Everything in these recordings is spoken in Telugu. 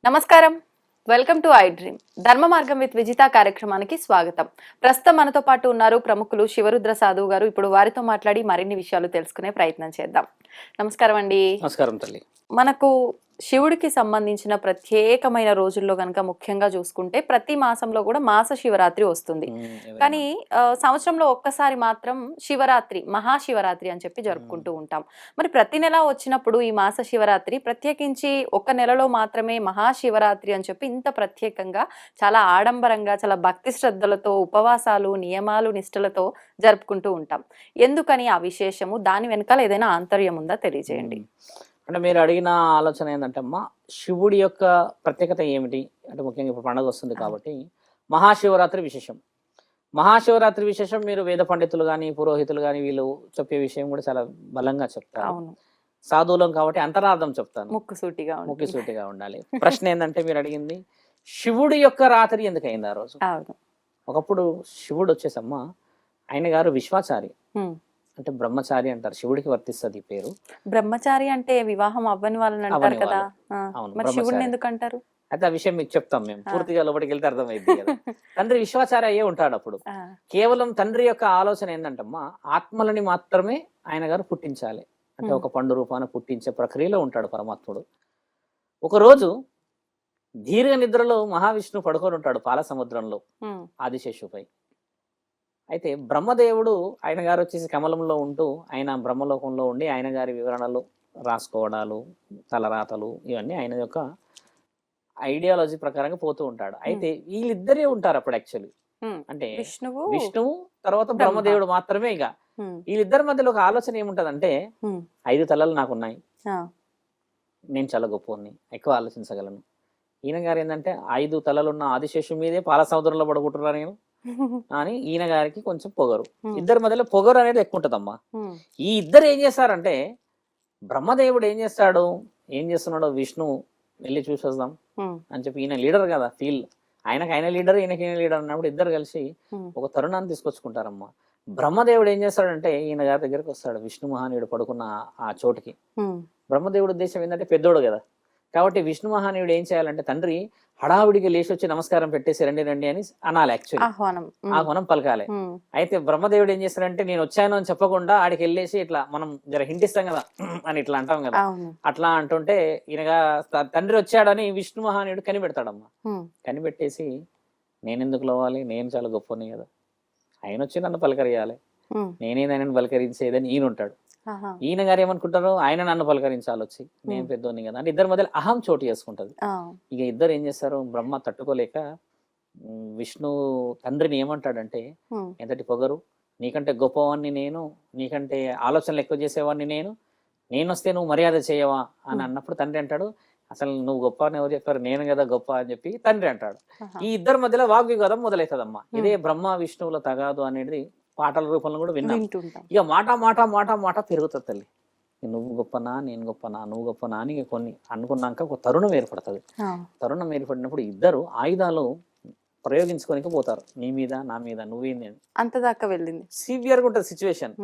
నమస్కారం. Welcome to I dream. ధర్మ మార్గం విత్ విజిత కార్యక్రమానికి స్వాగతం. ప్రస్తుతం మనతో పాటు ఉన్నారు ప్రముఖులు శివరుద్ర సాధువు గారు. ఇప్పుడు వారితో మాట్లాడి మరిన్ని విషయాలు తెలుసుకునే ప్రయత్నం చేద్దాం. నమస్కారం అండి. నమస్కారం తల్లి. మనకు శివుడికి సంబంధించిన ప్రత్యేకమైన రోజుల్లో గనక ముఖ్యంగా చూసుకుంటే ప్రతి మాసంలో కూడా మాస శివరాత్రి వస్తుంది. కానీ సంవత్సరంలో ఒక్కసారి మాత్రం శివరాత్రి, మహాశివరాత్రి అని చెప్పి జరుపుకుంటూ ఉంటాం. మరి ప్రతి నెల వచ్చినప్పుడు ఈ మాస శివరాత్రి ప్రత్యేకించి ఒక నెలలో మాత్రమే మహాశివరాత్రి అని చెప్పి ఇంత ప్రత్యేకంగా చాలా ఆడంబరంగా చాలా భక్తి శ్రద్ధలతో ఉపవాసాలు, నియమాలు, నిష్టలతో జరుపుకుంటూ ఉంటాం. ఎందుకని ఆ విశేషము, దాని వెనకాల ఏదైనా ఆంతర్యం ఉందా తెలియజేయండి. అంటే మీరు అడిగిన ఆలోచన ఏంటంటే అమ్మా, శివుడి యొక్క ప్రత్యేకత ఏమిటి అంటే, ముఖ్యంగా ఇప్పుడు పండుగ వస్తుంది కాబట్టి మహాశివరాత్రి విశేషం. మహాశివరాత్రి విశేషం మీరు వేద పండితులు కానీ పురోహితులు కానీ వీళ్ళు చెప్పే విషయం కూడా చాలా బలంగా చెప్తారు. సాధువులం కాబట్టి అంతరార్థం చెప్తాను, ముక్కుసూటిగా ఉండాలి. ప్రశ్న ఏంటంటే మీరు అడిగింది శివుడి యొక్క రాత్రి ఎందుకు అయింది ఆ రోజు. ఒకప్పుడు శివుడు వచ్చేసమ్మా, ఆయన గారు విశ్వాచారి అంటే బ్రహ్మచారి అంటారు, శివుడికి వర్తిస్తుంది పేరు. బ్రహ్మచారి అంటే వివాహం అవ్వని వాళ్ళని అంటారు కదా. మరి శివుడిని ఎందుకు అంటారు? అయితే ఆ విషయం మీకు చెప్తాం మేము, పూర్తిగా లోపలికి వెళ్తే అర్థమైంది కదా. తండ్రి విశ్వాచారి అయ్యే ఉంటాడు అప్పుడు. కేవలం తండ్రి యొక్క ఆలోచన ఏంటంటమ్మా, ఆత్మలని మాత్రమే ఆయన గారు పుట్టించాలి అంటే ఒక పండు రూపాన పుట్టించే ప్రక్రియలో ఉంటాడు పరమాత్ముడు. ఒకరోజు దీర్ఘ నిద్రలో మహావిష్ణువు పడుకొని ఉంటాడు పాల సముద్రంలో ఆదిశేషుపై. అయితే బ్రహ్మదేవుడు ఆయన గారు వచ్చేసి కమలంలో ఉంటూ ఆయన బ్రహ్మలోకంలో ఉండి ఆయన గారి వివరణలు రాసుకోవడాలు, తలరాతలు ఇవన్నీ ఆయన యొక్క ఐడియాలజీ ప్రకారంగా పోతూ ఉంటాడు. అయితే వీళ్ళిద్దరే ఉంటారు అప్పుడు యాక్చువల్లీ, అంటే విష్ణువు తర్వాత బ్రహ్మదేవుడు మాత్రమే. ఇక వీళ్ళిద్దరి మధ్యలో ఒక ఆలోచన ఏముంటదంటే, 5 తలలు నాకున్నాయి, నేను చాలా గొప్పని, ఎక్కువ ఆలోచించగలను. ఈయన గారు ఏంటంటే 5 తలలున్న ఆదిశేషు మీదే పాల సముద్రంలో పడుకుంటున్నారు నేను అని ఈయన గారికి కొంచెం పొగరు. ఇద్దరి మధ్యలో పొగరు అనేది ఎక్కువ ఉంటదమ్మా. ఈ ఇద్దరు ఏం చేస్తారంటే, బ్రహ్మదేవుడు ఏం చేస్తున్నాడో విష్ణు వెళ్ళి చూసేద్దాం అని చెప్పి, ఈయన లీడర్ కదా ఫీల్, ఆయన లీడర్ ఈయన లీడర్ అన్నప్పుడు ఇద్దరు కలిసి ఒక తరుణాన్ని తీసుకొచ్చుకుంటారమ్మా. బ్రహ్మదేవుడు ఏం చేస్తాడంటే ఈయన గారి దగ్గరికి వస్తాడు, విష్ణు మహానీయుడు పడుకున్న ఆ చోటుకి. బ్రహ్మదేవుడు ఉద్దేశం ఏంటంటే పెద్దోడు కదా, కాబట్టి విష్ణు మహానీయుడు ఏం చేయాలంటే, తండ్రి హడావుడికి లేచి వచ్చి నమస్కారం పెట్టేసి రండి రండి అని అనాలి, యాక్చువల్లీ ఆహ్వానం పలకాలి. అయితే బ్రహ్మదేవుడు ఏం చేస్తాడంటే, నేను వచ్చాను అని చెప్పకుండా ఆడికి వెళ్ళేసి ఇట్లా మనం జర హింటిస్తాం కదా అని ఇట్లా అంటాం కదా, అట్లా అంటుంటే ఈయనగా తండ్రి వచ్చాడని విష్ణు మహానీయుడు కనిపెడతాడమ్మా. కనిపెట్టేసి నేనెందుకు లోవాలి, నేను చాలా గొప్పని కదా, ఆయన వచ్చి నన్ను పలకరియాలి, నేనేదైనా పలకరించేదని ఈయన ఉంటాడు. ఈయన గారు ఏమనుకుంటారు, ఆయన నన్ను పలకరించాలి వచ్చి, నేను పెద్దోని కదా అంటే ఇద్దరి మధ్యలో అహం చోటు చేసుకుంటది. ఇక ఇద్దరు ఏం చేస్తారు, బ్రహ్మ తట్టుకోలేక విష్ణు తండ్రిని ఏమంటాడంటే, ఎంతటి పొగరు, నీకంటే గొప్పవాడిని నేను, నీకంటే ఆలోచనలు ఎక్కువ చేసేవాడిని నేను వస్తే నువ్వు మర్యాద చేయవా అని అన్నప్పుడు తండ్రి అంటాడు, అసలు నువ్వు గొప్ప అని ఎవరు చెప్పారు, నేను కదా గొప్ప అని చెప్పి తండ్రి అంటాడు. ఈ ఇద్దరి మధ్యలో వాగ్వివాదం మొదలవుతుందమ్మా. ఇదే బ్రహ్మ విష్ణువుల తగాదు అనేది పాటల రూపంలో కూడా విన్నాం. ఇక మాట పెరుగుతుంది తల్లి, నువ్వు గొప్పనా నేను గొప్పనా నువ్వు గొప్పనా అని కొన్ని అనుకున్నాక ఒక తరుణం ఏర్పడుతుంది. తరుణం ఏర్పడినప్పుడు ఇద్దరు ఆయుధాలు ప్రయోగించుకోనికి పోతారు, నీ మీద నా మీద, నువ్వేంది అంత దాకా వెళ్ళింది. సివియర్ గా ఉంటుంది సిచ్యువేషన్.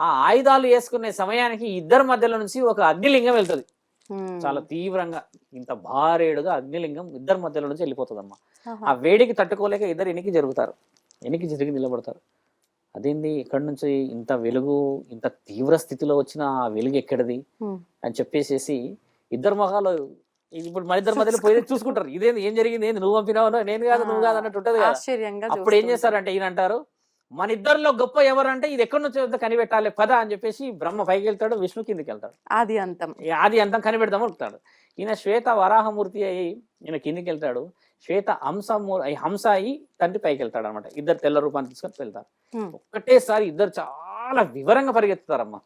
ఆ ఆయుధాలు వేసుకునే సమయానికి ఇద్దరి మధ్యలో నుంచి ఒక అగ్నిలింగం వెళ్తుంది, చాలా తీవ్రంగా ఇంత భారేడుగా అగ్నిలింగం ఇద్దరి మధ్యలో నుంచి వెళ్ళిపోతుందమ్మా. ఆ వేడికి తట్టుకోలేక ఇద్దరు వెనక్కి జరిగి నిలబడతారు. అదేంది, ఎక్కడి నుంచి ఇంత వెలుగు, ఇంత తీవ్ర స్థితిలో వచ్చిన ఆ వెలుగు ఎక్కడిది అని చెప్పేసేసి ఇద్దరు మొహాలు ఇప్పుడు మన ఇద్దరి మధ్యలో పోయి చూసుకుంటారు, ఇదేంది, ఏం జరిగింది, ఏంది, నువ్వు పంపినావు, నేను కాదు నువ్వు కాదు అన్నట్టు ఉంటది కదా. అప్పుడు ఏం చేస్తారంటే ఈయన అంటారు, మన ఇద్దరిలో గొప్ప ఎవరంటే ఇది ఎక్కడి నుంచి కనిపెట్టాలి పద అని చెప్పేసి బ్రహ్మ పైకి వెళ్తాడు, విష్ణు కిందికి వెళ్తాడు, ఆది అంతం కనిపెడదాం అనుకుంటాడు. ఈయన శ్వేత వరాహమూర్తి అయి ఈయన కిందికి వెళ్తాడు, శ్వేత హంస అయి తండ్రి పైకి వెళ్తాడు అనమాట. ఇద్దరు తెల్ల రూపాన్ని తీసుకొని వెళ్తారు. ఒక్కటేసారి ఇద్దరు చాలా వివరంగా పరిగెత్తుతారమ్మా.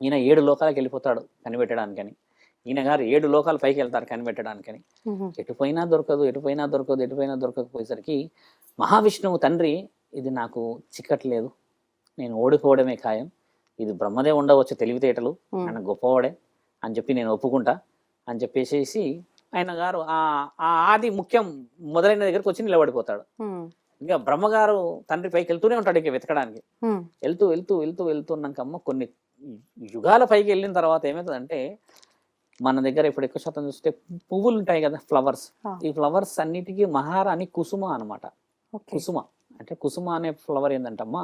ఈయన 7 లోకాలకు వెళ్ళిపోతాడు కనిపెట్టడానికని, ఈయన గారు 7 లోకాల పైకి వెళ్తారు కనిపెట్టడానికని. ఎటుపోయినా దొరకకపోయేసరికి మహావిష్ణువు తండ్రి, ఇది నాకు చిక్కట్లేదు, నేను ఓడిపోవడమే ఖాయం, ఇది బ్రహ్మదే ఉండవచ్చు తెలివితేటలు, ఆయన గొప్పవాడే అని చెప్పి నేను ఒప్పుకుంటా అని చెప్పేసి ఆయన గారు ఆ ఆది ముఖ్యం మొదలైన దగ్గరకు వచ్చి నిలబడిపోతాడు. ఇంకా బ్రహ్మగారు తండ్రి పైకి వెళ్తూనే ఉంటాడు ఇక వెతకడానికి. వెళ్తున్నాకమ్మ కొన్ని యుగాల పైకి వెళ్ళిన తర్వాత ఏమవుతుందంటే, మన దగ్గర ఇప్పుడు ఎక్కువ శాతం చూస్తే పువ్వులు ఉంటాయి కదా, ఫ్లవర్స్. ఆ. ఈ ఫ్లవర్స్ అన్నిటికీ మహారాణి కుసుమ అన్నమాట. ఓకే. కుసుమ అంటే కుసుమ అనే ఫ్లవర్ ఏంటంటమ్మా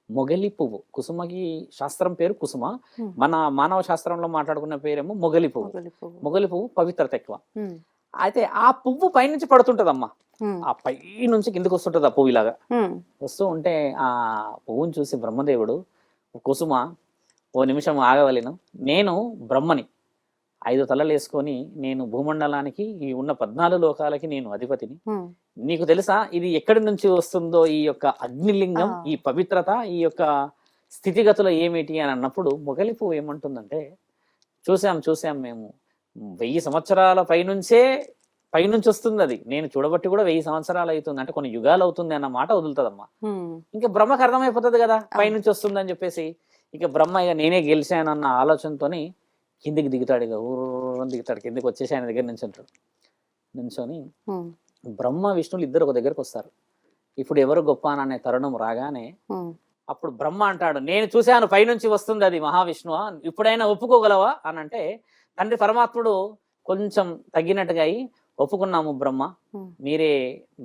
మొగలి పువ్వు. కుసుమకి శాస్త్రం పేరు కుసుమ, ఉమ్. మన మానవ శాస్త్రంలో మాట్లాడుకున్న పేరేమో మొగలి పువ్వు. మొగలి పువ్వు. మొగలి పువ్వు పవిత్రత ఎక్కువ. ఉమ్. అయితే ఆ పువ్వు పైనుంచి పడుతుంటదమ్మా, ఉమ్. ఆ పై నుంచి కిందకు వస్తుంటది ఆ పువ్వు ఇలాగా. ఉమ్. వస్తూ ఉంటే ఆ పువ్వుని చూసి బ్రహ్మదేవుడు, కుసుమ ఓ నిమిషం ఆగవలేను, నేను బ్రహ్మని, 5 తలలు వేసుకొని నేను భూమండలానికి ఈ ఉన్న 14 లోకాలకి నేను అధిపతిని. ఉమ్. నీకు తెలుసా ఇది ఎక్కడి నుంచి వస్తుందో ఈ యొక్క అగ్నిలింగం, ఈ పవిత్రత, ఈ యొక్క స్థితిగతులు ఏమిటి అని అన్నప్పుడు మొగలి పువ్వు ఏమంటుందంటే, చూసాం మేము 1000 సంవత్సరాల పైనుంచి వస్తుంది అది, నేను చూడబట్టి కూడా 1000 సంవత్సరాలు అవుతుంది, అంటే కొన్ని యుగాలు అవుతుంది అన్న మాట వదులుతుందమ్మా. ఉమ్. ఇంకా బ్రహ్మకు అర్థమైపోతుంది కదా పైనుంచి వస్తుంది అని చెప్పేసి. ఇక బ్రహ్మ ఇక నేనే గెలిచానన్న ఆలోచనతోని కిందికి దిగుతాడు, ఇక ఊరు దిగుతాడు, కిందికి వచ్చేసి ఆయన దగ్గర నుంచొని ఉమ్. బ్రహ్మ విష్ణువులు ఇద్దరు ఒక దగ్గరకు వస్తారు. ఇప్పుడు ఎవరు గొప్ప అనే తరుణం రాగానే ఉమ్. అప్పుడు బ్రహ్మ అంటాడు, నేను చూశాను పైనుంచి వస్తుంది అది మహావిష్ణువా, ఇప్పుడైనా ఒప్పుకోగలవా అని అంటే తండ్రి పరమాత్ముడు కొంచెం తగ్గినట్టుగా అయి, ఒప్పుకున్నాము బ్రహ్మ, ఉమ్. మీరే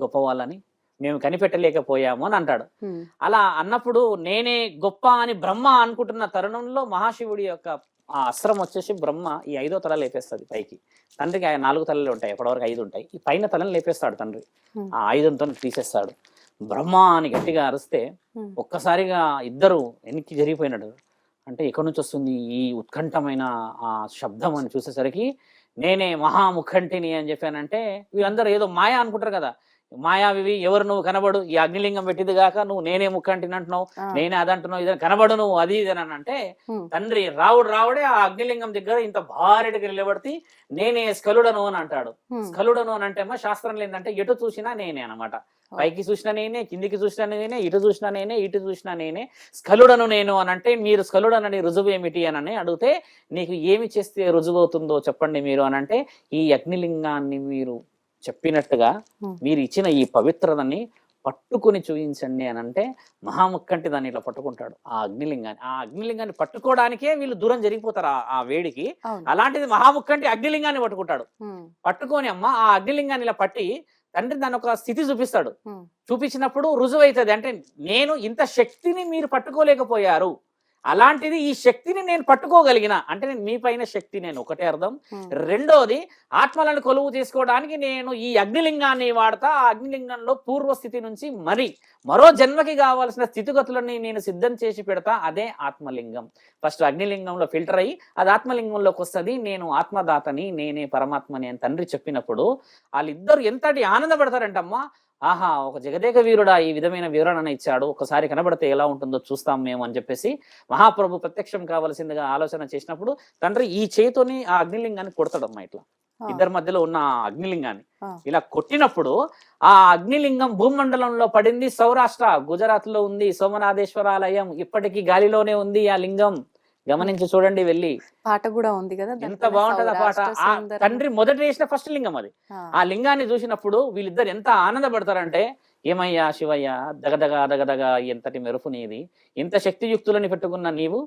గొప్ప వాళ్ళని మేము కనిపెట్టలేకపోయాము అని అంటాడు. ఉమ్. అలా అన్నప్పుడు నేనే గొప్ప అని బ్రహ్మ అనుకుంటున్న తరుణంలో మహాశివుడి యొక్క ఆ అస్త్రం వచ్చేసి బ్రహ్మ ఈ 5వ తల లేపేస్తుంది పైకి. తండ్రికి 4 తలలు ఉంటాయి, ఎప్పటివరకు 5 ఉంటాయి, ఈ పైన తలని లేపేస్తాడు తండ్రి, ఆ ఆయుధంతో తీసేస్తాడు. బ్రహ్మ అని గట్టిగా అరిస్తే ఒక్కసారిగా ఇద్దరు వెనక్కి జరిగిపోయినాడు. అంటే ఎక్కడి నుంచి వస్తుంది ఈ ఉత్కంఠమైన ఆ శబ్దం అని చూసేసరికి నేనే మహాముఖంటిని అని చెప్పానంటే వీళ్ళందరూ ఏదో మాయా అనుకుంటారు కదా, మాయావి, ఎవరు నువ్వు కనబడు, ఈ అగ్నిలింగం పెట్టింది కాక నువ్వు నేనే ముక్కంటిని అంటున్నావు, నేనే అదంటున్నావు, ఇదని కనబడు నువ్వు అది ఇది అని అంటే తండ్రి రావుడే ఆ అగ్నిలింగం దగ్గర ఇంత భారీగా నిలబడితే నేనే స్కలుడను అని అంటాడు. స్కలుడను అని అంటే శాస్త్రంలో ఏంటంటే ఎటు చూసినా నేనే అనమాట, పైకి చూసినా నేనే, కిందికి చూసినా నేనే, ఇటు చూసినా నేనే, ఇటు చూసినా నేనే, స్కలుడను నేను అని అంటే మీరు స్కలుడనని రుజువు ఏమిటి అని అడిగితే నీకు ఏమి చేస్తే రుజువు అవుతుందో చెప్పండి మీరు అని అంటే ఈ అగ్నిలింగాన్ని మీరు చెప్పినట్టుగా మీరు ఇచ్చిన ఈ పవిత్రతని పట్టుకుని చూపించండి అని అంటే మహాముక్కంటి దాన్ని ఇట్లా పట్టుకుంటాడు ఆ అగ్నిలింగాన్ని పట్టుకోవడానికే వీళ్ళు దూరం జరిగిపోతారు ఆ వేడికి. అలాంటిది మహాముక్కంటి అగ్నిలింగాన్ని పట్టుకుంటాడు. పట్టుకొని అమ్మ ఆ అగ్నిలింగాన్ని ఇలా పట్టి తండ్రి దాని ఒక స్థితి చూపిస్తాడు. చూపించినప్పుడు రుజువు అవుతుంది, అంటే నేను ఇంత శక్తిని మీరు పట్టుకోలేకపోయారు, అలాంటిది ఈ శక్తిని నేను పట్టుకోగలిగిన అంటే నేను మీ పైన శక్తి, నేను ఒకటే అర్థం. రెండోది ఆత్మలను కొలువు చేసుకోవడానికి నేను ఈ అగ్నిలింగాన్ని వాడతా, ఆ అగ్నిలింగంలో పూర్వస్థితి నుంచి మరో జన్మకి కావాల్సిన స్థితిగతులని నేను సిద్ధం చేసి పెడతా, అదే ఆత్మలింగం. ఫస్ట్ అగ్నిలింగంలో ఫిల్టర్ అయ్యి అది ఆత్మలింగంలోకి వస్తుంది, నేను ఆత్మదాతని, నేనే పరమాత్మని అని తండ్రి చెప్పినప్పుడు వాళ్ళిద్దరు ఎంతటి ఆనందపడతారంటమ్మా. ఆహా, ఒక జగదేక వీరుడా ఈ విధమైన వివరణ ఇచ్చాడు, ఒకసారి కనబడితే ఎలా ఉంటుందో చూస్తాం మేము అని చెప్పేసి మహాప్రభు ప్రత్యక్షం కావాల్సిందిగా ఆలోచన చేసినప్పుడు తండ్రి ఈ చేతిని ఆ అగ్నిలింగాన్ని కొడతాడమ్మా. ఇట్లా ఇద్దరి మధ్యలో ఉన్న అగ్నిలింగాన్ని ఇలా కొట్టినప్పుడు ఆ అగ్నిలింగం భూమండలంలో పడింది. సౌరాష్ట్ర, గుజరాత్ లో ఉంది సోమనాథేశ్వర ఆలయం, ఇప్పటికీ గాలిలోనే ఉంది ఆ లింగం. గమనించి చూడండి, వెళ్ళి పాట కూడా ఉంది కదా, ఎంత బాగుంటది ఆ పాట. ఆ తండ్రి మొదట వేసిన ఫస్ట్ లింగం అది. ఆ లింగాన్ని చూసినప్పుడు వీళ్ళిద్దరు ఎంత ఆనందపడతారంటే, ఏమయ్యా శివయ్య, దగదగ దగదగ ఎంతటి మెరుపు నీది, ఇంత శక్తియుక్తులని పెట్టుకున్న నీవు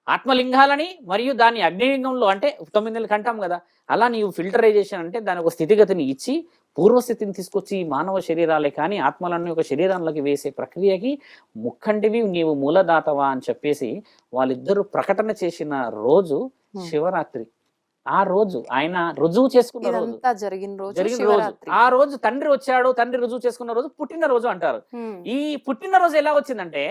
ఆత్మలింగాలని మరియు దాని అగ్నిలింగంలో అంటే 9 నెలలు కంటాం కదా, అలా నీవు ఫిల్టరైజేషన్ అంటే దాని ఒక స్థితిగతిని ఇచ్చి పూర్వస్థితిని తీసుకొచ్చి మానవ శరీరాలే కానీ ఆత్మలన్నీ ఒక శరీరంలోకి వేసే ప్రక్రియకి ముక్కంటివి నీవు మూలదాతవా అని చెప్పేసి వాళ్ళిద్దరూ ప్రకటన చేసిన రోజు శివరాత్రి. ఆ రోజు ఆయన రుజువు చేసుకున్న రోజు, జరిగిన రోజు. ఆ రోజు తండ్రి వచ్చాడు, తండ్రి రుజువు చేసుకున్న రోజు పుట్టినరోజు అంటారు. ఈ పుట్టినరోజు ఎలా వచ్చిందంటే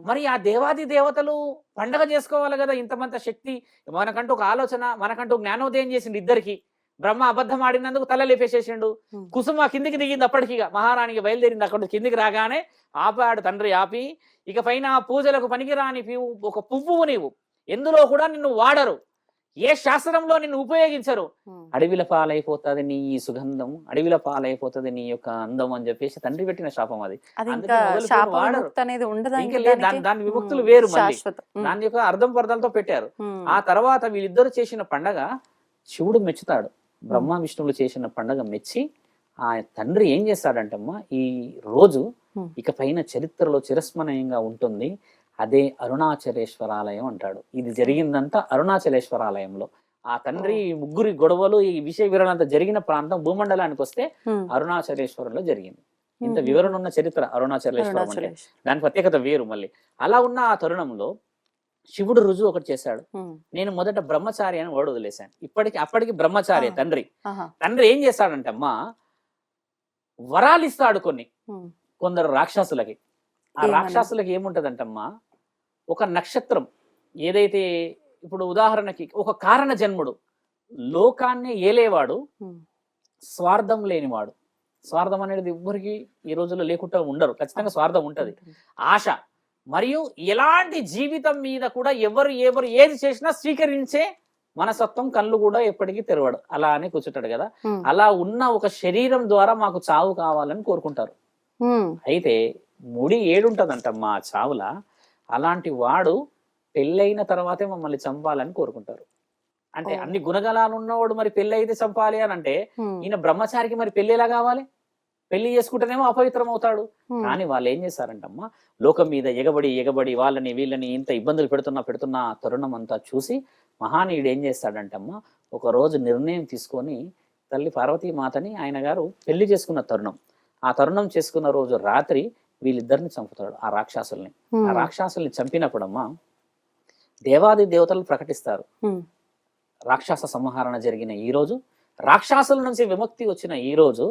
మరి ఆ దేవాది దేవతలు పండగ చేసుకోవాలి కదా, ఇంతమంత శక్తి మనకంటూ ఒక ఆలోచన, మనకంటూ జ్ఞానోదయం చేసిండు ఇద్దరికి. బ్రహ్మ అబద్ధం ఆడినందుకు తల లేపేసేసిండు. కుసుమ కిందికి దిగింది, అప్పటికి మహారాణికి బయలుదేరింది. అక్కడ కిందికి రాగానే ఆపాడు తండ్రి, ఆపి ఇక పైన పూజలకు పనికిరాని ఒక పువ్వు నీవు, ఎందులో కూడా నిన్ను వాడరు, ఏ శాస్త్రంలో నిన్ను ఉపయోగించరు, అడవిల పాలైపోతుంది నీ సుగంధం, అడవిల పాలైపోతుంది నీ యొక్క అందం అని చెప్పేసి తండ్రి పెట్టిన శాపం అది. దాని విముక్తులు వేరు, దాని యొక్క అర్థం పర్థాలతో పెట్టారు. ఆ తర్వాత వీళ్ళిద్దరు చేసిన పండగ శివుడు మెచ్చుతాడు. బ్రహ్మ విష్ణువులు చేసిన పండగ మెచ్చి ఆ తండ్రి ఏం చేస్తాడంటమ్మా, ఈ రోజు ఇక పైన చరిత్రలో చిరస్మరణీయంగా ఉంటుంది, అదే అరుణాచలేశ్వరాలయం అంటాడు. ఇది జరిగిందంతా అరుణాచలేశ్వరాలయంలో. ఆ తండ్రి ముగ్గురి గొడవలు ఈ విషయ వివరణ అంతా జరిగిన ప్రాంతం భూమండలానికి వస్తే ఉమ్, అరుణాచలేశ్వరంలో జరిగింది. ఇంత ఉమ్, వివరణ ఉన్న చరిత్ర అరుణాచలేశ్వరం అంటే అరుణాచలేశ్వరం. దాని ప్రత్యేకత వేరు. మళ్ళీ అలా ఉన్న ఆ తరుణంలో శివుడు రుజువు ఒకటి చేశాడు. ఉమ్, నేను మొదట బ్రహ్మచారి అని వాడు వదిలేశాను. అప్పటికి బ్రహ్మచారి తండ్రి. ఆహా, తండ్రి ఏం చేస్తాడంటే అమ్మా వరాలు ఇస్తాడు ఉమ్, కొందరు రాక్షసులకి. ఆ ఏమని? రాక్షసులకి ఏముంటదంటమ్మా ఒక నక్షత్రం ఏదైతే ఇప్పుడు ఉదాహరణకి ఒక కారణ జన్ముడు లోకాన్ని ఏలేవాడు, ఉమ్, స్వార్థం లేనివాడు. స్వార్థం అనేది ఎవ్వరికి ఈ రోజుల్లో లేకుండా ఉండరు, ఖచ్చితంగా స్వార్థం ఉంటది. ఆశ మరియు ఎలాంటి జీవితం మీద కూడా ఎవరు ఏది చేసినా స్వీకరించే మనసత్వం, కళ్ళు కూడా ఎప్పటికీ తెరవడు, అలా అని కూర్చుంటాడు కదా. ఉమ్, అలా ఉన్న ఒక శరీరం ద్వారా మాకు చావు కావాలని కోరుకుంటారు. ఉమ్, అయితే ముడి ఏడుంటదంటమ్మా ఆ చావుల. అలాంటి వాడు పెళ్ళైన తర్వాతే మమ్మల్ని చంపాలని కోరుకుంటారు. అంటే ఓ. అన్ని గుణగణాలు ఉన్నవాడు మరి పెళ్ళి అయితే చంపాలి అని అంటే ఉమ్, ఈయన బ్రహ్మచారికి మరి పెళ్లి ఎలా కావాలి? పెళ్లి చేసుకుంటేనేమో అపవిత్రం అవుతాడు. ఉమ్, కానీ వాళ్ళు ఏం చేశారంటమ్మా లోకం మీద ఎగబడి వాళ్ళని వీళ్ళని ఇంత ఇబ్బందులు పెడుతున్న తరుణం అంతా చూసి మహానీయుడు ఏం చేస్తాడంటమ్మా ఒక రోజు నిర్ణయం తీసుకొని తల్లి పార్వతీమాతని ఆయన గారు పెళ్లి చేసుకున్న తరుణం, ఆ తరుణం చేసుకున్న రోజు రాత్రి వీళ్ళిద్దరిని చంపుతాడు, ఆ రాక్షసుల్ని. ఆ ఉమ్, రాక్షసుల్ని చంపినప్పుడమ్మా దేవాది దేవతలు ప్రకటిస్తారు ఉమ్, రాక్షస సంహరణ జరిగిన ఈ రోజు, రాక్షసుల నుంచి విముక్తి వచ్చిన ఈ రోజు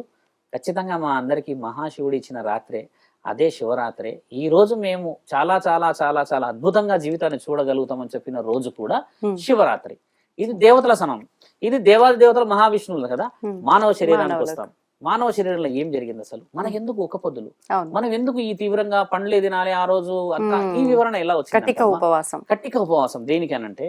ఖచ్చితంగా మా అందరికీ మహాశివుడు ఇచ్చిన రాత్రే, అదే శివరాత్రే. ఈ రోజు మేము చాలా చాలా చాలా చాలా అద్భుతంగా జీవితాన్ని చూడగలుగుతామని చెప్పిన రోజు కూడా ఉమ్, శివరాత్రి. ఇది దేవతల సనం, ఇది దేవాది దేవతల మహావిష్ణువులు కదా. ఉమ్, మానవ శరీరానికి మానవులకు. వస్తాం. మానవ శరీరంలో ఏం జరిగింది అసలు? మనకు ఎందుకు ఒక్క పొద్దులు? అవును, మనం ఎందుకు ఈ తీవ్రంగా పండ్లే తినాలి ఆ రోజు అంతా? ఈ వివరణ ఎలా కటిక వచ్చింది? ఉపవాసం. కట్టిక ఉపవాసం దేనికనంటే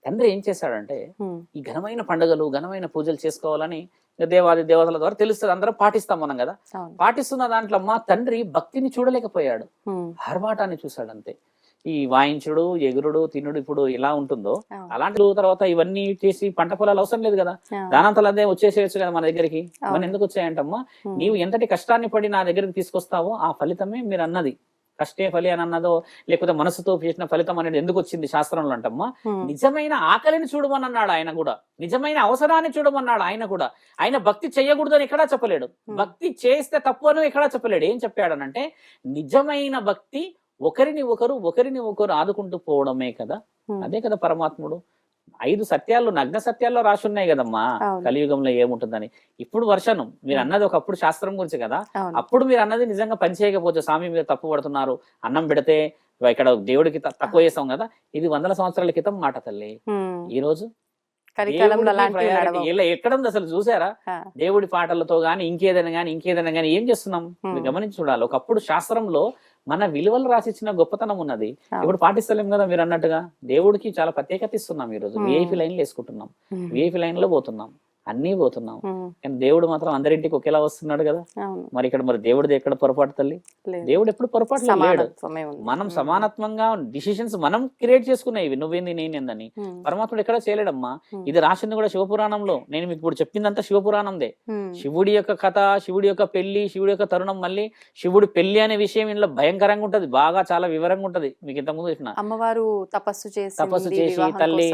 తండ్రి ఏం చేశాడంటే ఉమ్, ఈ ఘనమైన పండుగలు ఘనమైన పూజలు చేసుకోవాలని దేవాది దేవతల ద్వారా తెలుస్తుంది, అందరం పాటిస్తాం మనం కదా. అవును, పాటిస్తున్న దాంట్లో మా తండ్రి భక్తిని చూడలేకపోయాడు, ఉమ్, హర్వాటాన్ని చూశాడు అంతే. ఈ వాయించుడు ఎగురుడు తినుడు ఇప్పుడు ఎలా ఉంటుందో అవును, అలాంటి తర్వాత ఇవన్నీ చేసి పంట పొలాలు అవసరం లేదు కదా, అవును, దానంతలు అదే వచ్చేసేయచ్చు కదా మన దగ్గరికి. ఇవన్నీ అవును. ఎందుకు వచ్చాయంటమ్మా ఉమ్, నీవు ఎంతటి కష్టాన్ని పడి నా దగ్గరికి తీసుకొస్తావో ఆ ఫలితమే మీరు అన్నది కష్టే ఫలి అని అన్నదో లేకపోతే మనసుతో చేసిన ఫలితం అనేది ఎందుకు వచ్చింది శాస్త్రంలో అంటమ్మా ఉమ్, నిజమైన ఆకలిని చూడమన్నాడు ఆయన కూడా, నిజమైన అవసరాన్ని చూడమన్నాడు ఆయన కూడా. ఆయన భక్తి చేయకూడదని ఎక్కడా చెప్పలేడు, భక్తి చేస్తే తప్పు అని ఎక్కడా చెప్పలేడు. ఏం చెప్పాడనంటే నిజమైన భక్తి ఒకరిని ఒకరు ఆదుకుంటూ పోవడమే కదా. ఉమ్, అదే కదా పరమాత్ముడు. 5 సత్యాల్లో నగ్న సత్యాల్లో రాసి ఉన్నాయి కదమ్మా అవును, కలియుగంలో ఏముంటుందని. ఇప్పుడు వర్షను మీరు అన్నది ఒకప్పుడు శాస్త్రం గురించి కదా, అవును, అప్పుడు మీరు అన్నది నిజంగా పని చేయకపోతే స్వామి మీరు తప్పు పడుతున్నారు, అన్నం పెడితే ఇక్కడ దేవుడికి తక్కువ చేస్తాం కదా. ఇది 100 సంవత్సరాల క్రితం మాట తల్లి. ఉమ్, ఈ రోజు కలికాలంలో దేవుడికి అలాంటివి priority నడవవు. ఇలా ఎక్కడుంది అసలు చూసారా? ఆ, దేవుడి పాటలతో గాని ఇంకేదైనా గానీ ఏం చేస్తున్నాం మీరు గమనించి చూడాలి. ఒకప్పుడు శాస్త్రంలో మన విలువలు రాసిచ్చిన గొప్పతనం ఉన్నది, ఇప్పుడు పాటిస్తలేం కదా. మీరు అన్నట్టుగా దేవుడికి చాలా ప్రత్యేకత ఇస్తున్నాం. ఈ రోజు విఐపి లైన్లు వేసుకుంటున్నాం, ఉమ్, విఐపి లైన్ లో పోతున్నాం, అన్నీ పోతున్నాం. ఉమ్, కానీ దేవుడు మాత్రం అందరింటికి ఒకేలా వస్తున్నాడు కదా. అవును, మరి ఇక్కడ మరి దేవుడిది ఎక్కడ పొరపాటు తల్లి? లేదు, దేవుడు ఎప్పుడు పొరపాటు లేడు. సమానత్వమే ఉంది. మనం సమానత్వంగా డిసిషన్స్ మనం క్రియేట్ చేసుకునేవి, నువ్వేంది నేనేందని. ఉమ్, పరమాత్ముడు ఎక్కడ చేయలేడమ్మా. ఉమ్, ఇది రాసింది కూడా శివపురాణంలో. నేను మీకు ఇప్పుడు చెప్పిందంతా శివపురాణందే. ఉమ్, శివుడి యొక్క కథ, శివుడి యొక్క పెళ్లి, శివుడి యొక్క తరుణం. మళ్ళీ శివుడి పెళ్లి అనే విషయం ఇంట్లో భయంకరంగా ఉంటది, బాగా చాలా వివరంగా ఉంటది. మీకు ఇంతకుముందు చెప్పిన అమ్మవారు తపస్సు చేసి తల్లి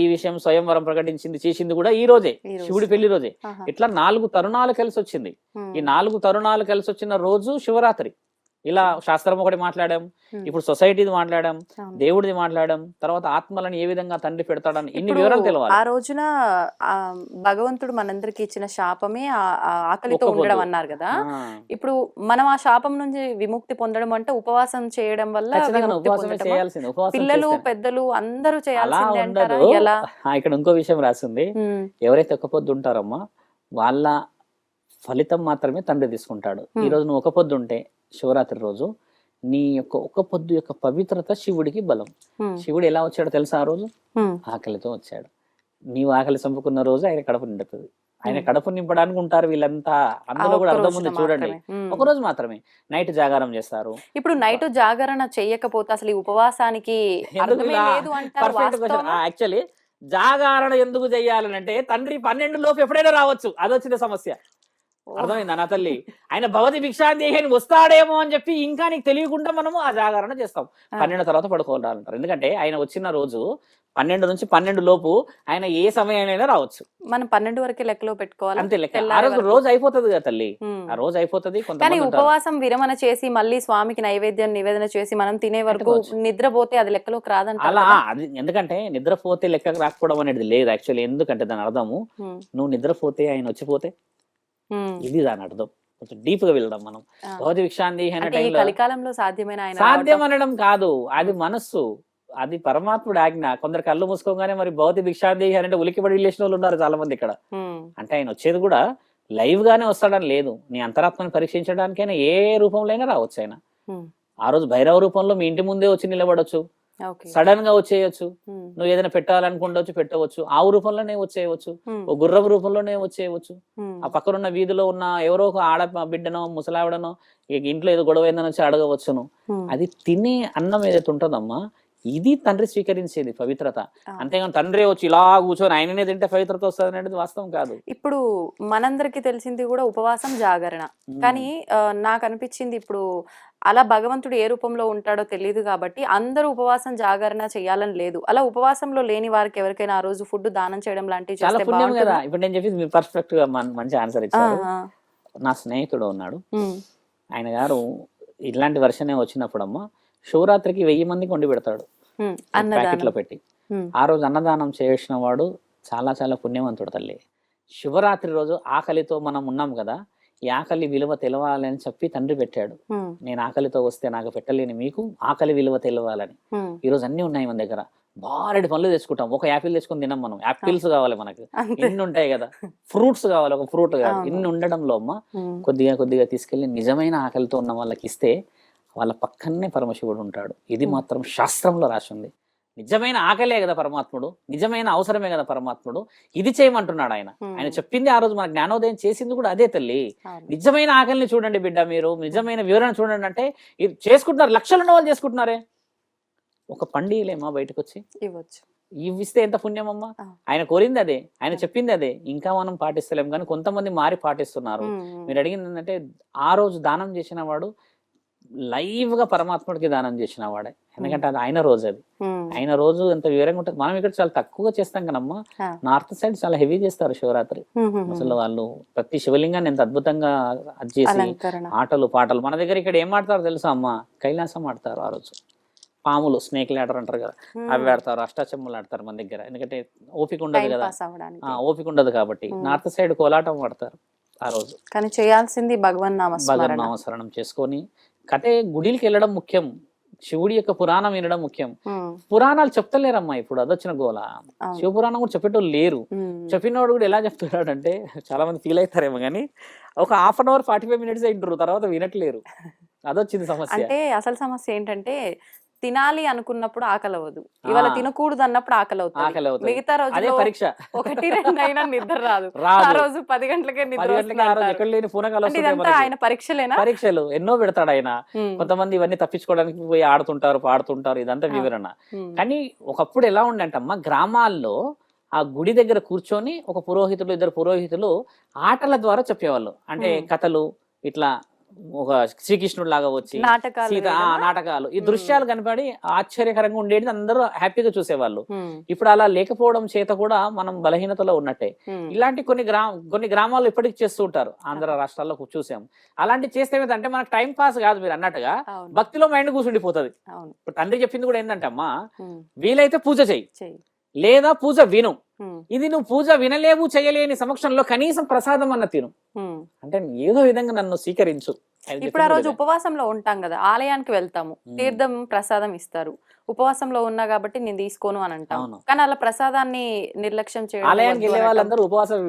ఈ విషయం స్వయంవరం ప్రకటించింది చేసింది కూడా ఈ రోజే, శివుడి పెళ్లి రోజే. ఇట్లా 4 తరుణాలు కలిసి వచ్చింది. ఈ 4 తరుణాలు కలిసి వచ్చిన రోజు శివరాత్రి. ఇలా శాస్త్రం ఒకటి మాట్లాడాం, ఇప్పుడు సొసైటీది మాట్లాడాం, దేవుడిది మాట్లాడాం, తర్వాత ఆత్మలను ఏ విధంగా తండ్రి పెడతాడని ఇన్ని వివరాలు తెలవాలి. ఆ రోజున భగవంతుడు మనందరికి ఇచ్చిన శాపమే ఆకలితో ఉండడం అన్నారు కదా. ఇప్పుడు మనం ఆ శాపం నుంచి విముక్తి పొందడం అంటే ఉపవాసం చేయడం వల్ల పిల్లలు పెద్దలు అందరూ చేయాల్సిందే అంటారా? ఎలా? ఇక్కడ ఇంకో విషయం రాసింది, ఎవరైతే ఒక్క పొద్దు ఉంటారమ్మా వాళ్ళ ఫలితం మాత్రమే తండ్రి తీసుకుంటాడు. ఈ రోజు నువ్వు ఒక పొద్దు ఉంటే శివరాత్రి రోజు నీ యొక్క ఒక పొద్దు యొక్క పవిత్రత శివుడికి బలం. శివుడు ఎలా వచ్చాడో తెలుసా? ఆ రోజు ఆకలితో వచ్చాడు. నీవు ఆకలి చంపుకున్న రోజు ఆయన కడుపు నిండుతుంది. ఆయన కడుపు నింపడానికి ఉంటారు వీళ్ళంతా. అందులో కూడా అర్థం ఉంది చూడండి. ఒక రోజు మాత్రమే నైట్ జాగారం చేస్తారు. ఇప్పుడు నైట్ జాగరణ చేయకపోతే అసలు ఈ ఉపవాసానికి యాక్చువల్లీ జాగారణ ఎందుకు చెయ్యాలని అంటే తండ్రి 12 లోపు ఎప్పుడైనా రావచ్చు, అది వచ్చిన సమస్య. అర్థమైందా నా తల్లి? ఆయన భవతి భిక్షాందేహి వస్తాడేమో అని చెప్పి ఇంకా నీకు తెలియకుండా మనము ఆ జాగరణ చేస్తాం. 12 తర్వాత పడుకోవాలంటారు. ఎందుకంటే ఆయన వచ్చిన రోజు 12 నుంచి 12 లోపు ఆయన ఏ సమయానైనా రావచ్చు. మనం 12 వరకే లెక్కలో పెట్టుకోవాలి. అంతే లెక్క. ఆ రోజు రోజు అయిపోతుంది కదా తల్లి, ఆ రోజు అయిపోతుంది. కానీ కొంతమంది ఉంటారు, ఉపవాసం విరమణ చేసి మళ్ళీ స్వామికి నైవేద్యం నివేదన చేసి మనం తినే వరకు నిద్రపోతే అది లెక్కలోకి రాదంట. అలా అది ఎందుకంటే నిద్రపోతే లెక్కకు రాకపోవడం అనేది లేదు యాక్చువల్లీ. ఎందుకంటే దాని అర్థము నువ్వు నిద్రపోతే ఆయన వచ్చిపోతే, ఇది దాని అర్థం. కొంచెం డీప్ గా వెళ్దాం మనం. భౌతిక విక్షాంతి అనే అంటే ఈ టైంలో కలికాలంలో సాధ్యమైన ఆయన సాధ్యం అనడం కాదు, అది మనస్సు, అది పరమాత్ముడు ఆజ్ఞ. కొందరు కళ్ళు మూసుకోగానే మరి భౌతిక భిక్షాంతి అంటే ఉలికిపడి లేచిన వాళ్ళు ఉన్నారు చాలా మంది ఇక్కడ. అంటే ఆయన వచ్చేది కూడా లైవ్ గానే వస్తాడని లేదు, నీ అంతరాత్మని పరీక్షించడానికైనా ఏ రూపంలో అయినా రావచ్చు ఆయన. ఆ రోజు భైరవ రూపంలో మీ ఇంటి ముందే వచ్చి నిలబడొచ్చు, సడన్ గా వచ్చేయచ్చు. నువ్వు ఏదైనా పెట్టాలనుకుంటవచ్చు, పెట్టవచ్చు. ఆవు రూపంలోనే వచ్చేయవచ్చు, ఓ గుర్రపు రూపంలోనే వచ్చేయవచ్చు. ఆ పక్కనున్న వీధిలో ఉన్న ఎవరో ఒక ఆడ బిడ్డనో ముసలావిడనో ఇంట్లో ఏదో గొడవ ఏందని వచ్చి అడగవచ్చును. అది తినే అన్నం ఏదైతే ఉంటుందమ్మా, ఇది తండ్రి స్వీకరించేది పవిత్రత. అంతేగాని తండ్రి వచ్చి ఇలా కూర్చొని ఆయననే తింటే పవిత్రత వస్తుంది అనేది వాస్తవం కాదు. ఇప్పుడు మనందరికి తెలిసింది కూడా ఉపవాసం జాగరణ. కానీ నాకు అనిపించింది ఇప్పుడు అలా భగవంతుడు ఏ రూపంలో ఉంటాడో తెలియదు కాబట్టి అందరూ ఉపవాసం జాగరణ చేయాలని లేదు. అలా ఉపవాసంలో లేని వారికి ఎవరికైనా ఆ రోజు ఫుడ్ దానం చేయడం లాంటివి చాలా చేస్తే పుణ్యం కదా. బాగుంటుందా? ఇప్పుడు నేను చెప్పి మీరు పర్ఫెక్ట్ గా మంచి ఆన్సర్ ఇచ్చారు. నా స్నేహితుడు ఉన్నాడు, ఆయన గారు ఇట్లాంటి వర్షనే వచ్చినప్పుడు అమ్మ శివరాత్రికి 1000 మందికి వండి పెడతాడు ప్యాకెట్ లో పెట్టి. ఆ రోజు అన్నదానం చేసిన వాడు చాలా చాలా పుణ్యవంతుడు తల్లి. శివరాత్రి రోజు ఆకలితో మనం ఉన్నాం కదా, ఈ ఆకలి విలువ తెలవాలి అని చెప్పి తండ్రి పెట్టాడు. నేను ఆకలితో వస్తే నాకు పెట్టలేని మీకు ఆకలి విలువ తెలవాలని. ఈ రోజు అన్ని ఉన్నాయి మన దగ్గర, బారెడు పనులు తెచ్చుకుంటాం. ఒక యాపిల్ తెచ్చుకొని తినం మనం, యాపిల్స్ కావాలి మనకి, ఇన్ని ఉంటాయి కదా. ఫ్రూట్స్ కావాలి, ఒక ఫ్రూట్ కావాలి. ఇన్ని ఉండడంలో అమ్మ కొద్దిగా కొద్దిగా తీసుకెళ్లి నిజమైన ఆకలితో ఉన్న వాళ్ళకి ఇస్తే వాళ్ళ పక్కనే పరమశివుడు ఉంటాడు. ఇది మాత్రం శాస్త్రంలో రాసి ఉంది. నిజమైన ఆకలే కదా పరమాత్ముడు, నిజమైన అవసరమే కదా పరమాత్ముడు. ఇది చేయమంటున్నాడు ఆయన. ఆయన చెప్పింది ఆ రోజు మన జ్ఞానోదయం చేసింది కూడా అదే తల్లి. నిజమైన ఆకలిని చూడండి బిడ్డ, మీరు నిజమైన వివరణ చూడండి. అంటే ఇది చేసుకుంటున్నారు, లక్షల ఉన్న వాళ్ళు చేసుకుంటున్నారే. ఒక పండిలేమా బయటకు వచ్చి ఇవ్వచ్చు, ఇస్తే ఎంత పుణ్యమమ్మా. ఆయన కోరింది అదే, ఆయన చెప్పింది అదే. ఇంకా మనం పాటిస్తలేం కానీ కొంతమంది మారి పాటిస్తున్నారు. మీరు అడిగింది ఏంటంటే ఆ రోజు దానం చేసిన వాడు లైవ్ గా పరమాత్ముడికి దానం చేసిన వాడే. ఎందుకంటే అది ఆయన రోజు, అది ఆయన రోజు ఎంత వివరంగా ఉంటుంది. మనం ఇక్కడ చాలా తక్కువగా చేస్తాం కదమ్మా. నార్త్ సైడ్ చాలా హెవీ చేస్తారు శివరాత్రి. అసలు వాళ్ళు ప్రతి శివలింగాన్ని ఎంత అద్భుతంగా అది చేసి ఆటలు పాటలు. మన దగ్గర ఇక్కడ ఏం ఆడతారు తెలుసా అమ్మ? కైలాసం ఆడతారు ఆ రోజు. పాములు, స్నేక్ ల్యాడర్ అంటారు కదా, అవి ఆడతారు. అష్టాచమ్మలు ఆడతారు మన దగ్గర. ఎందుకంటే ఓపిక ఉండదు కదా, ఓపిక ఉండదు కాబట్టి. నార్త్ సైడ్ కోలాటం ఆడతారు ఆ రోజు. కానీ చేయాల్సింది భగవన్ నామస్మరణం చేసుకొని కటే గుడికి వెళ్ళడం ముఖ్యం, శివుడి యొక్క పురాణం వినడం ముఖ్యం. పురాణాలు చెప్తలేరమ్మా ఇప్పుడు, అదొచ్చిన గోల. శివ పురాణం కూడా చెప్పేటోళ్ళు లేరు. చెప్పినవాడు కూడా ఎలా చెప్తున్నాడు అంటే చాలా మంది ఫీల్ అవుతారేమో కానీ ఒక 1/2 hour 45 minutes వింటారు, తర్వాత వినట్లేరు. అదొచ్చింది సమస్య. అంటే అసలు సమస్య ఏంటంటే తినాలి అనుకున్నప్పుడు ఆకలి అవ్వదు, ఇవాళ తినకూడదు అన్నప్పుడు ఆకలి అవుతుంది. మిగతా రోజు అదే పరీక్ష, 1-2 అయినా నిద్ర రాదు. ఆ రోజు 10 గంటలకే నిద్ర ఆయన పరీక్షలేనా? పరీక్షలు ఎన్నో పెడతాడు ఆయన. కొంతమంది ఇవన్నీ తప్పించుకోవడానికి పోయి ఆడుతుంటారు, పాడుతుంటారు. ఇదంతా వివరణ. కానీ ఒకప్పుడు ఎలా ఉండంటమ్మా, గ్రామాల్లో ఆ గుడి దగ్గర కూర్చొని ఒక పురోహితుడు, 2 పురోహితులు ఆటల ద్వారా చెప్పేవాళ్ళు. అంటే కథలు, ఇట్లా ఒక శ్రీకృష్ణుడు లాగా వచ్చి సీత నాటకాలు, ఈ దృశ్యాలు కనపడి ఆశ్చర్యకరంగా ఉండేది, అందరూ హ్యాపీగా చూసేవాళ్ళు. ఇప్పుడు అలా లేకపోవడం చేత కూడా మనం బలహీనతలో ఉన్నట్టే. ఇలాంటి కొన్ని గ్రామాల్లో ఇప్పటికి చేస్తూ ఉంటారు, ఆంధ్ర రాష్ట్రాల్లో చూసాం. అలాంటి చేస్తే ఏమిటంటే మనకు టైం పాస్ కాదు, మీరు అన్నట్టుగా భక్తిలో మైండ్ కూర్చుండిపోతుంది. ఇప్పుడు తండ్రి చెప్పింది కూడా ఏంటంటే అమ్మా, వీలైతే పూజ చెయ్యి, లేదా పూజ విను. ఇది నువ్వు పూజ వినలేవు, చేయలేని సమక్షంలో కనీసం ప్రసాదం అన్న తిను. అంటే ఏదో విధంగా నన్ను స్వీకరించు. ఇప్పుడు ఆ రోజు ఉపవాసంలో ఉంటాం కదా, ఆలయానికి వెళ్తాము, తీర్థం ప్రసాదం ఇస్తారు. ఉపవాసంలో ఉన్నా కాబట్టి నేను తీసుకోను అని అంటాం. కానీ అలా ప్రసాదాన్ని నిర్లక్ష్యం చేయడం. ఆలయానికి వెళ్ళే వాళ్ళందరూ ఉపవాసం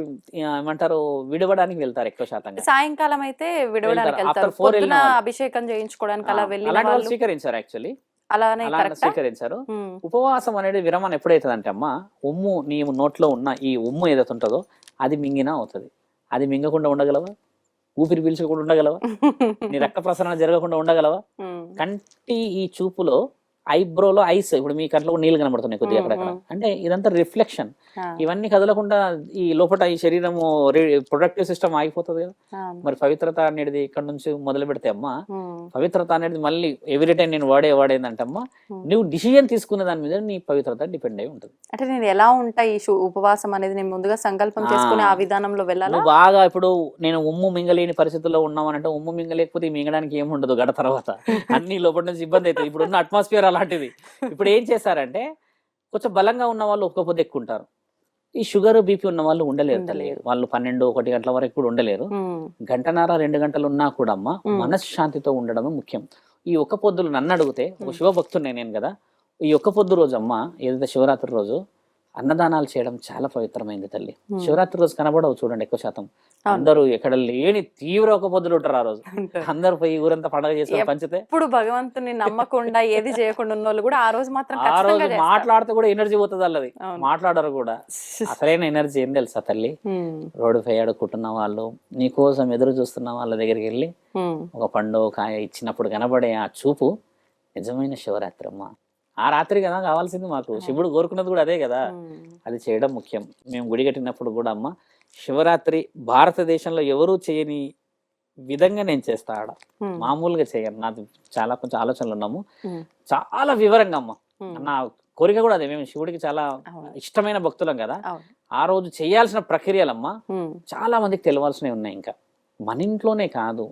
ఏమంటారు, విడవడానికి వెళ్తారు ఎక్కువ శాతం. సాయంకాలం అయితే విడవడానికి వెళ్తారు, పొద్దున అభిషేకం చేయించుకోవడానికి అలా వెళ్ళి స్వీకరించారు. యాక్చువల్లీ అలానే స్వీకరించారు. ఉపవాసం అనేది విరమణ ఎప్పుడైతుంది అంటే అమ్మా, ఉమ్ము నీ నోట్లో ఉన్న ఈ ఉమ్ము ఏదైతే ఉంటుందో అది మింగినా అవుతుంది. అది మింగకుండా ఉండగలవా? ఊపిరి పీల్చకుండా ఉండగలవా? నీ రక్త ప్రసరణ జరగకుండా ఉండగలవా? కంటి ఈ చూపులో ఐబ్రోలో ఐస్, ఇప్పుడు మీ కంట్లో నీళ్ళు కనబడుతున్నాయి కొద్దిగా అక్కడక్కడ, అంటే ఇదంతా రిఫ్లెక్షన్. ఇవన్నీ కదలకుండా ఈ లోపల ఈ శరీరము ప్రొడక్టివ్ సిస్టమ్ ఆగిపోతుంది కదా. మరి పవిత్రత అనేది ఇక్కడ నుంచి మొదలు పెడితే అమ్మా, పవిత్రత అనేది మళ్ళీ ఎవ్రీ టైం నేను వాడేదంటే అమ్మా, నువ్వు డిసిజన్ తీసుకునే దాని మీద నీ పవిత్రత డిపెండ్ అయి ఉంటుంది. అంటే నేను ఎలా ఉంటా ఈ ఉపవాసం అనేది నేను ముందుగా సంకల్పం చేసుకుని ఆ విధానంలో వెళ్ళాలి. బాగా ఇప్పుడు నేను ఉమ్ము మింగలేని పరిస్థితుల్లో ఉన్నామనంటే, ఉమ్ము మింగలేకపోతే మింగడానికి ఏముండదు గడ తర్వాత, అన్ని లోపల నుంచి ఇబ్బంది అవుతుంది. ఇప్పుడు ఉన్న అట్మాస్ఫియర్ అలాంటిది. ఇప్పుడు ఏం చేశారంటే, కొంచెం బలంగా ఉన్న వాళ్ళు ఒక్కపోతే ఎక్కుంటారు. ఈ షుగర్ బీపీ ఉన్న వాళ్ళు ఉండలేరు తల్లి. వాళ్ళు 12-1 గంటల వరకు కూడా ఉండలేరు. 1.5-2 గంటలు ఉన్నా కూడా అమ్మ మనశ్శాంతితో ఉండడమే ముఖ్యం. ఈ ఒక్క పొద్దులు నన్ను అడిగితే, ఒక శివభక్తుడిని నేను కదా, ఈ ఒక్క పొద్దు రోజు అమ్మ, ఏదైతే శివరాత్రి రోజు అన్నదానాలు చేయడం చాలా పవిత్రమైంది తల్లి. శివరాత్రి రోజు కనబడవు చూడండి ఎక్కువ శాతం. అందరూ ఎక్కడ లేని తీవ్ర ఒక పొద్దులు ఉంటారు ఆ రోజు. అందరు పోయి ఊరంతా పండుగ చేసుకుని పంచితే, ఇప్పుడు భగవంతుని నమ్మకుండా ఏది చేయకుండా ఉన్న వాళ్ళు కూడా ఆ రోజు మాత్రం ఆ రోజు మాట్లాడితే కూడా ఎనర్జీ పోతుంది అల్లది. మాట్లాడరు కూడా. అసలైన ఎనర్జీ ఏం తెలుసా తల్లి? రోడ్డు పై అడుక్కుంటున్న వాళ్ళు, నీ కోసం ఎదురు చూస్తున్న వాళ్ళ దగ్గరికి వెళ్ళి ఒక పండు కాయ ఇచ్చినప్పుడు కనబడే ఆ చూపు నిజమైన శివరాత్రి అమ్మ. ఆ రాత్రి కదా కావాల్సింది మాకు. శివుడు కోరుకున్నది కూడా అదే కదా. అది చేయడం ముఖ్యం. మేము గుడి కట్టినప్పుడు కూడా అమ్మ, శివరాత్రి భారతదేశంలో ఎవరూ చేయని విధంగా నేను చేస్తా. ఆడ మామూలుగా చేయను. నాకు చాలా కొంచెం ఆలోచనలు ఉన్నాము. చాలా వివరంగా అమ్మ, నా కోరిక కూడా అదే. మేము శివుడికి చాలా ఇష్టమైన భక్తులం కదా. ఆ రోజు చేయాల్సిన ప్రక్రియలమ్మా చాలా మందికి తెలియాల్సినవి ఉన్నాయి. ఇంకా మన ఇంట్లోనే కాదు,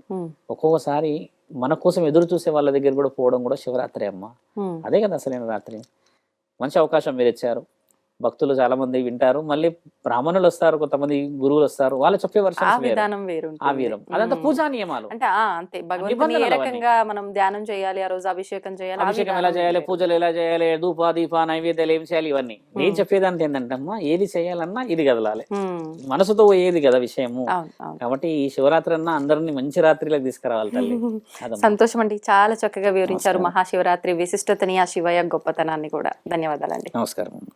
ఒక్కొక్కసారి మన కోసం ఎదురు చూసే వాళ్ళ దగ్గర కూడా పోవడం కూడా శివరాత్రి అమ్మ. అదే కదా అసలైన రాత్రి. మంచి అవకాశం మీరు ఇచ్చారు. భక్తులు చాలా మంది వింటారు. మళ్ళీ బ్రాహ్మణులు వస్తారు, కొంతమంది గురువులు వస్తారు. వాళ్ళు చెప్పే విధానం వేరు. ఆ వీరం అదంతా పూజా నియమాలు. అంటే అంతే, భగవంతుని ఏ రకంగా మనం ధ్యానం చేయాలి, ఆ రోజు అభిషేకం చేయాలి, అభిషేకం ఎలా చేయాలి, పూజలు ఎలా చేయాలి, ధూప దీప నైవేద్యాలు ఏం చేయాలి, ఇవన్నీ నేను చెప్పేదానికి ఏంటంటే అమ్మా, ఏది చేయాలన్నా ఇది కదలాలి, మనసుతో పోయేది కదా విషయము. కాబట్టి ఈ శివరాత్రి అన్నా అందరినీ మంచి రాత్రిలోకి తీసుకురావాలి తల్లి. సంతోషం అండి, చాలా చక్కగా వివరించారు మహాశివరాత్రి విశిష్టతని, ఆ శివయ్య గొప్పతనాన్ని కూడా. ధన్యవాదాలండి. నమస్కారం.